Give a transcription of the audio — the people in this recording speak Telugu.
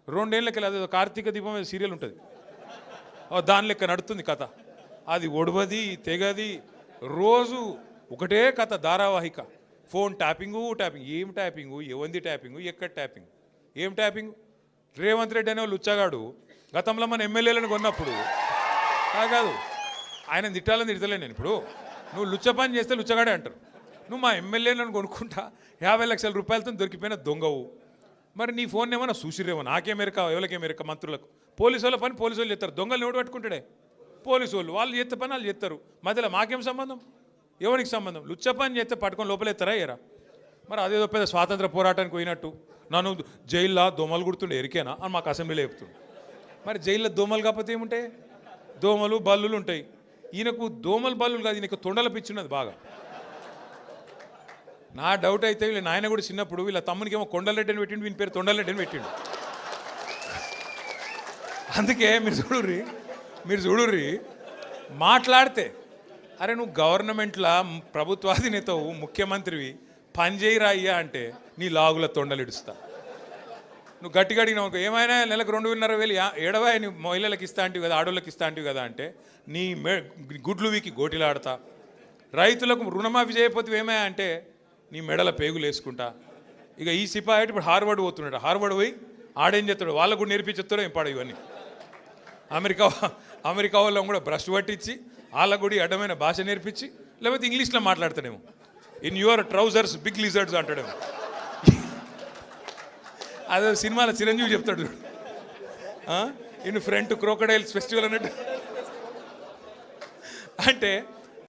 2 ఏళ్ళకి అదేదో కార్తీక దీపం సీరియల్ ఉంటుంది, దాని లెక్క నడుస్తుంది కథ. అది ఒడవది తెగది, రోజు ఒకటే కథ ధారావాహిక. ఫోన్ ట్యాపింగు ట్యాపింగ్, ఏం ట్యాపింగు, ఎవంది ట్యాపింగు, ఎక్కడ ట్యాపింగ్, ఏం ట్యాపింగ్. రేవంత్ రెడ్డి అనే లుచ్చగాడు గతంలో మన ఎమ్మెల్యేలను కొన్నప్పుడు కాదు, ఆయన తిట్టాలని తిడతలే నేను. ఇప్పుడు నువ్వు లుచ్చ పని చేస్తే లుచ్చగాడే అంటారు. నువ్వు మా ఎమ్మెల్యేలను కొనుక్కుంటా 50 లక్షల రూపాయలతో దొరికిపోయిన దొంగవు. మరి నీ ఫోన్ ఏమన్నా చూసిరేమో, నాకేమెరక ఎవరికేమెరక, మంత్రులకు. పోలీసు వాళ్ళ పని పోలీసు వాళ్ళు చేస్తారు, దొంగలు ఎవడు పట్టుకుంటాడే పోలీసు వాళ్ళు. వాళ్ళు చేస్తే పని వాళ్ళు చేస్తారు, మధ్యలో మాకేం సంబంధం, ఎవరికి సంబంధం. లుచ్చ పని చేస్తే పట్టుకొని లోపలేస్తారా ఎరా. మరి అదేదో పెద్ద స్వాతంత్ర పోరాటానికి పోయినట్టు నన్ను జైల్లో దోమలు కుడుతుండే ఎరికేనా అని మాకు అసెంబ్లీలో చెప్తుండే. మరి జైల్లో దోమలు కాకపోతే ఏముంటాయి, దోమలు బల్లులు ఉంటాయి. ఈయనకు దోమలు బల్లులు కాదు, ఈయనకు తొండల పిచ్చున్నది బాగా. నా డౌట్ అయితే వీళ్ళ నాయన కూడా చిన్నప్పుడు వీళ్ళ తమ్మునికి ఏమో కొండలరెడ్డి అని పెట్టిండు, వీని పేరు తొండలరెడ్డి అని పెట్టిండు. అందుకే మీరు చూడుర్రి మాట్లాడితే, అరే నువ్వు గవర్నమెంట్లో ప్రభుత్వాధినేతవు, ముఖ్యమంత్రివి, పని చేయరా అయ్యా అంటే నీ లాగుల తొండలు ఇడుస్తా. నువ్వు గట్టిగా అడిగినావు, ఏమైనా నెలకు 2,500 ఏడవా నీ మహిళలకు ఇస్తా అంటివి కదా, ఆడోళ్ళకి ఇస్తా అంటివి కదా అంటే నీ గుడ్లు వీకి గోటిలాడతా. రైతులకు రుణమాఫీ చేయకపోతే ఏమయ్యా అంటే నీ మెడల పేగులు వేసుకుంటా. ఇక ఈ సిపాయి ఇప్పుడు హార్వర్డ్ పోతున్నాడు, హార్వర్డ్ పోయి ఆడేం చేస్తాడు, వాళ్ళకు కూడా నేర్పించేస్తాడో ఏం పాడు ఇవన్నీ. అమెరికా వాళ్ళం కూడా బ్రష్ పట్టించి వాళ్ళకు కూడా అడ్డమైన భాష నేర్పించి, లేకపోతే ఇంగ్లీష్లో మాట్లాడతాడేమో. In your trousers big lizards అంటాడేమో. అదే సినిమాలో చిరంజీవి చెప్తాడు చూడు, ఇన్ ఫ్రంట్ క్రోకడైల్స్ ఫెస్టివల్ అన్నట్టు. అంటే